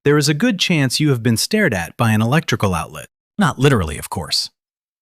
there is a good chance you have been stared at by an electrical outlet. Not literally, of course.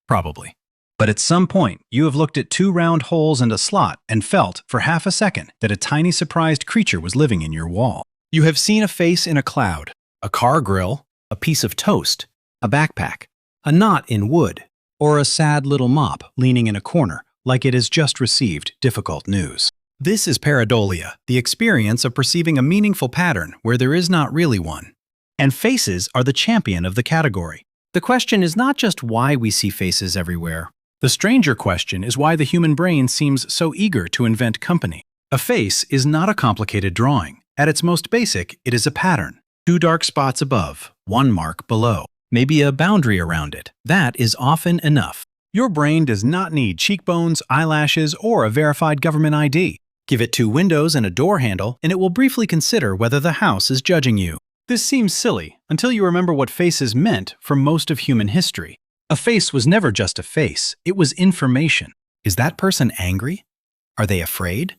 Probably. But at some point, you have looked at two round holes and a slot and felt, for half a second, that a tiny surprised creature was living in your wall. You have seen a face in a cloud, a car grill, a piece of toast, a backpack, a knot in wood, or a sad little mop leaning in a corner like it has just received difficult news. This is pareidolia, the experience of perceiving a meaningful pattern where there is not really one. And faces are the champion of the category. The question is not just why we see faces everywhere. The stranger question is why the human brain seems so eager to invent company. A face is not a complicated drawing. At its most basic, it is a pattern. Two dark spots above, one mark below. Maybe a boundary around it. That is often enough. Your brain does not need cheekbones, eyelashes, or a verified government ID. Give it two windows and a door handle, and it will briefly consider whether the house is judging you. This seems silly until you remember what faces meant for most of human history. A face was never just a face, it was information. Is that person angry? Are they afraid?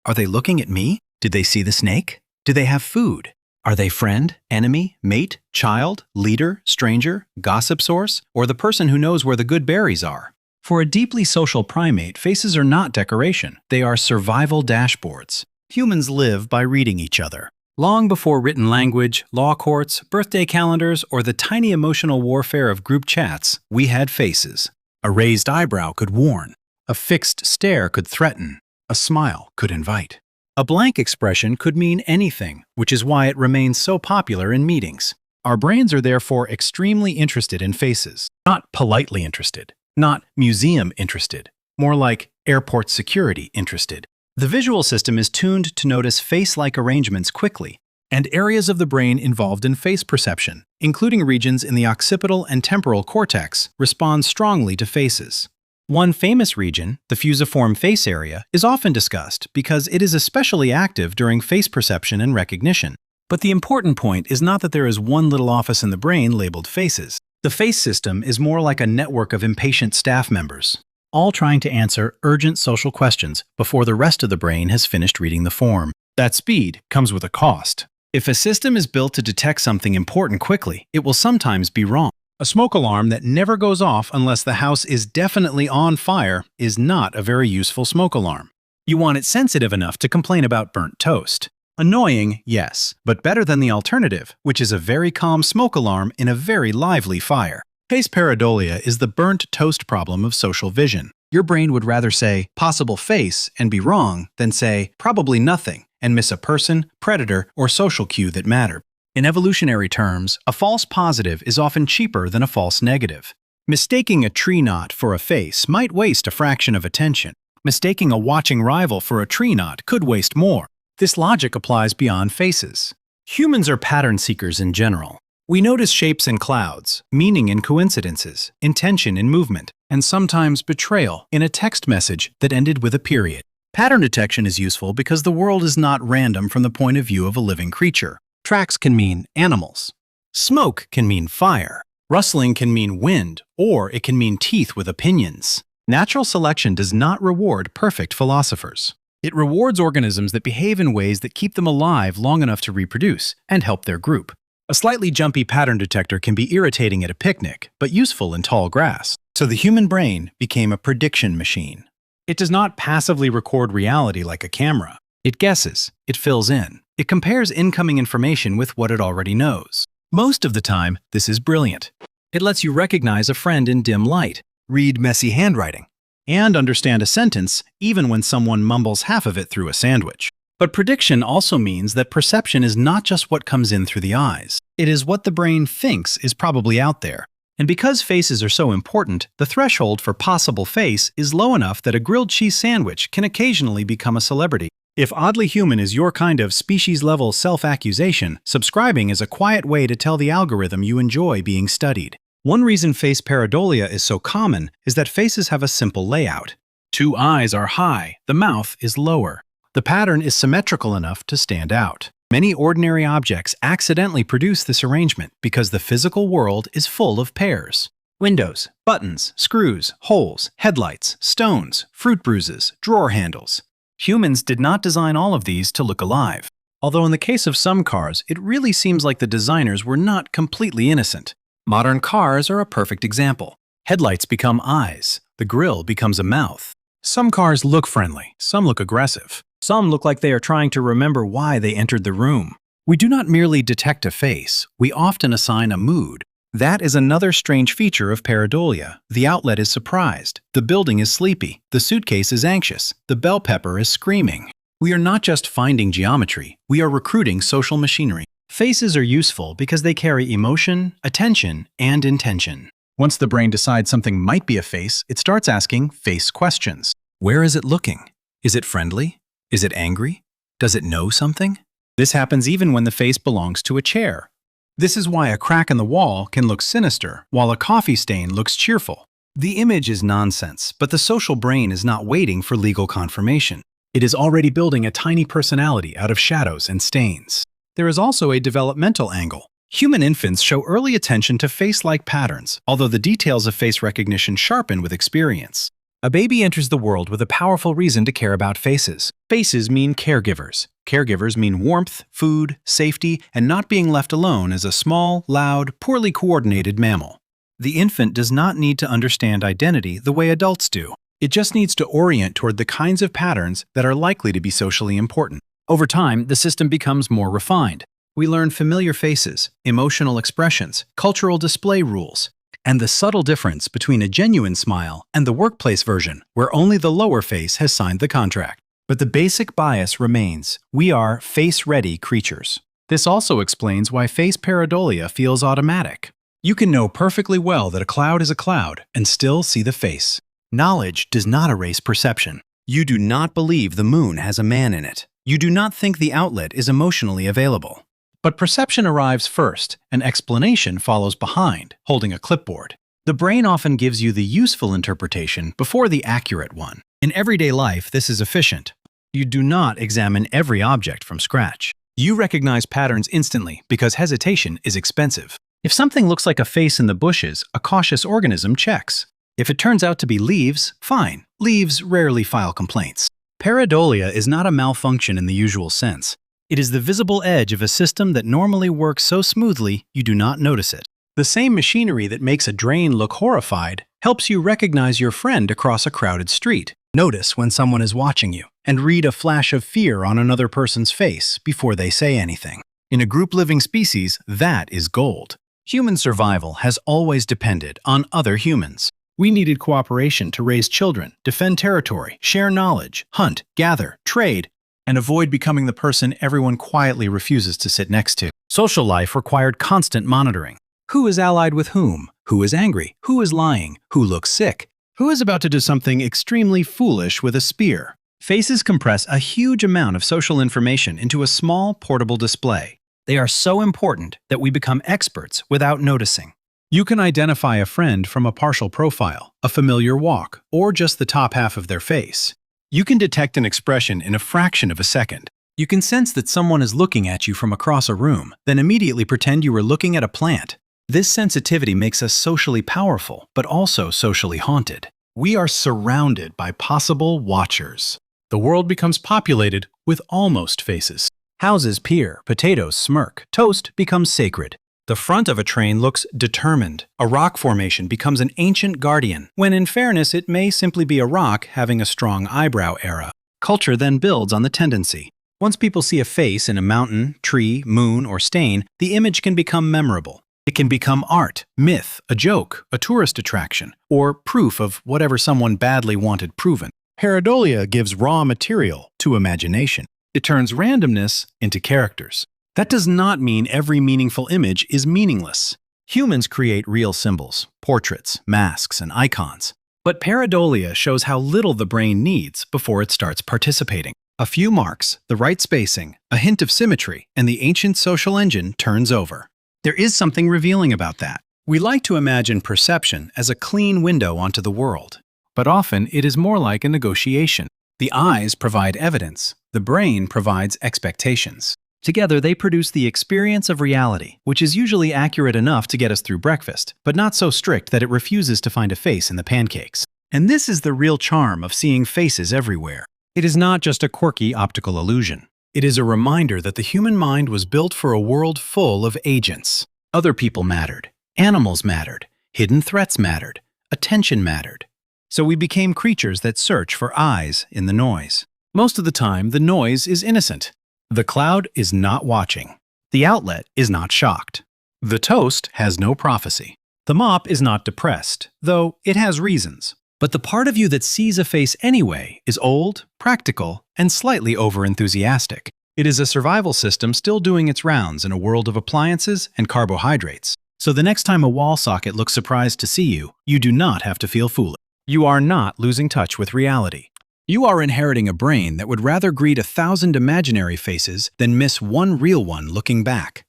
Are they looking at me? Did they see the snake? Do they have food? Are they friend, enemy, mate, child, leader, stranger, gossip source, or the person who knows where the good berries are? For a deeply social primate, faces are not decoration. They are survival dashboards. Humans live by reading each other. Long before written language, law courts, birthday calendars, or the tiny emotional warfare of group chats, we had faces. A raised eyebrow could warn. A fixed stare could threaten. A smile could invite. A blank expression could mean anything, which is why it remains so popular in meetings. Our brains are therefore extremely interested in faces. Not politely interested. Not museum interested. More like airport security interested. The visual system is tuned to notice face-like arrangements quickly, and areas of the brain involved in face perception, including regions in the occipital and temporal cortex, respond strongly to faces. One famous region, the fusiform face area, is often discussed because it is especially active during face perception and recognition. But the important point is not that there is one little office in the brain labeled faces. The face system is more like a network of impatient staff members, all trying to answer urgent social questions before the rest of the brain has finished reading the form. That speed comes with a cost. If a system is built to detect something important quickly, it will sometimes be wrong. A smoke alarm that never goes off unless the house is definitely on fire is not a very useful smoke alarm. You want it sensitive enough to complain about burnt toast. Annoying, yes, but better than the alternative, which is a very calm smoke alarm in a very lively fire. Face pareidolia is the burnt toast problem of social vision. Your brain would rather say, possible face, and be wrong, than say, probably nothing, and miss a person, predator, or social cue that mattered. In evolutionary terms, a false positive is often cheaper than a false negative. Mistaking a tree knot for a face might waste a fraction of attention. Mistaking a watching rival for a tree knot could waste more. This logic applies beyond faces. Humans are pattern seekers in general. We notice shapes in clouds, meaning in coincidences, intention in movement, and sometimes betrayal in a text message that ended with a period. Pattern detection is useful because the world is not random from the point of view of a living creature. Tracks can mean animals. Smoke can mean fire. Rustling can mean wind, or it can mean teeth with opinions. Natural selection does not reward perfect philosophers. It rewards organisms that behave in ways that keep them alive long enough to reproduce and help their group. A slightly jumpy pattern detector can be irritating at a picnic, but useful in tall grass. So the human brain became a prediction machine. It does not passively record reality like a camera. It guesses, it fills in, it compares incoming information with what it already knows. Most of the time, this is brilliant. It lets you recognize a friend in dim light, read messy handwriting, and understand a sentence even when someone mumbles half of it through a sandwich. But prediction also means that perception is not just what comes in through the eyes. It is what the brain thinks is probably out there. And because faces are so important, the threshold for possible face is low enough that a grilled cheese sandwich can occasionally become a celebrity. If oddly human is your kind of species-level self-accusation, subscribing is a quiet way to tell the algorithm you enjoy being studied. One reason face pareidolia is so common is that faces have a simple layout. Two eyes are high, the mouth is lower. The pattern is symmetrical enough to stand out. Many ordinary objects accidentally produce this arrangement because the physical world is full of pairs. Windows, buttons, screws, holes, headlights, stones, fruit bruises, drawer handles. Humans did not design all of these to look alive. Although in the case of some cars, it really seems like the designers were not completely innocent. Modern cars are a perfect example. Headlights become eyes. The grille becomes a mouth. Some cars look friendly, some look aggressive. Some look like they are trying to remember why they entered the room. We do not merely detect a face, we often assign a mood. That is another strange feature of pareidolia. The outlet is surprised, the building is sleepy, the suitcase is anxious, the bell pepper is screaming. We are not just finding geometry, we are recruiting social machinery. Faces are useful because they carry emotion, attention, and intention. Once the brain decides something might be a face, it starts asking face questions. Where is it looking? Is it friendly? Is it angry? Does it know something? This happens even when the face belongs to a chair. This is why a crack in the wall can look sinister, while a coffee stain looks cheerful. The image is nonsense, but the social brain is not waiting for legal confirmation. It is already building a tiny personality out of shadows and stains. There is also a developmental angle. Human infants show early attention to face-like patterns, although the details of face recognition sharpen with experience. A baby enters the world with a powerful reason to care about faces. Faces mean caregivers. Caregivers mean warmth, food, safety, and not being left alone as a small, loud, poorly coordinated mammal. The infant does not need to understand identity the way adults do. It just needs to orient toward the kinds of patterns that are likely to be socially important. Over time, the system becomes more refined. We learn familiar faces, emotional expressions, cultural display rules, and the subtle difference between a genuine smile and the workplace version, where only the lower face has signed the contract. But the basic bias remains. We are face-ready creatures. This also explains why face pareidolia feels automatic. You can know perfectly well that a cloud is a cloud and still see the face. Knowledge does not erase perception. You do not believe the moon has a man in it. You do not think the outlet is emotionally available. But perception arrives first, and explanation follows behind, holding a clipboard. The brain often gives you the useful interpretation before the accurate one. In everyday life, this is efficient. You do not examine every object from scratch. You recognize patterns instantly because hesitation is expensive. If something looks like a face in the bushes, a cautious organism checks. If it turns out to be leaves, fine. Leaves rarely file complaints. Pareidolia is not a malfunction in the usual sense. It is the visible edge of a system that normally works so smoothly you do not notice it. The same machinery that makes a drain look horrified helps you recognize your friend across a crowded street. Notice when someone is watching you, and read a flash of fear on another person's face before they say anything. In a group-living species, that is gold. Human survival has always depended on other humans. We needed cooperation to raise children, defend territory, share knowledge, hunt, gather, trade, and avoid becoming the person everyone quietly refuses to sit next to. Social life required constant monitoring. Who is allied with whom? Who is angry? Who is lying? Who looks sick? Who is about to do something extremely foolish with a spear? Faces compress a huge amount of social information into a small, portable display. They are so important that we become experts without noticing. You can identify a friend from a partial profile, a familiar walk, or just the top half of their face. You can detect an expression in a fraction of a second. You can sense that someone is looking at you from across a room, then immediately pretend you were looking at a plant. This sensitivity makes us socially powerful, but also socially haunted. We are surrounded by possible watchers. The world becomes populated with almost faces. Houses peer, potatoes smirk, toast becomes sacred. The front of a train looks determined. A rock formation becomes an ancient guardian, when in fairness it may simply be a rock having a strong eyebrow era. Culture then builds on the tendency. Once people see a face in a mountain, tree, moon, or stain, the image can become memorable. It can become art, myth, a joke, a tourist attraction, or proof of whatever someone badly wanted proven. Pareidolia gives raw material to imagination. It turns randomness into characters. That does not mean every meaningful image is meaningless. Humans create real symbols, portraits, masks, and icons. But pareidolia shows how little the brain needs before it starts participating. A few marks, the right spacing, a hint of symmetry, and the ancient social engine turns over. There is something revealing about that. We like to imagine perception as a clean window onto the world, but often it is more like a negotiation. The eyes provide evidence, the brain provides expectations. Together, they produce the experience of reality, which is usually accurate enough to get us through breakfast, but not so strict that it refuses to find a face in the pancakes. And this is the real charm of seeing faces everywhere. It is not just a quirky optical illusion. It is a reminder that the human mind was built for a world full of agents. Other people mattered, animals mattered, hidden threats mattered, attention mattered. So we became creatures that search for eyes in the noise. Most of the time, the noise is innocent. The cloud is not watching. The outlet is not shocked. The toast has no prophecy. The mop is not depressed, though it has reasons. But the part of you that sees a face anyway is old, practical, and slightly over-enthusiastic. It is a survival system still doing its rounds in a world of appliances and carbohydrates. So the next time a wall socket looks surprised to see you, you do not have to feel foolish. You are not losing touch with reality. You are inheriting a brain that would rather greet 1,000 imaginary faces than miss one real one looking back.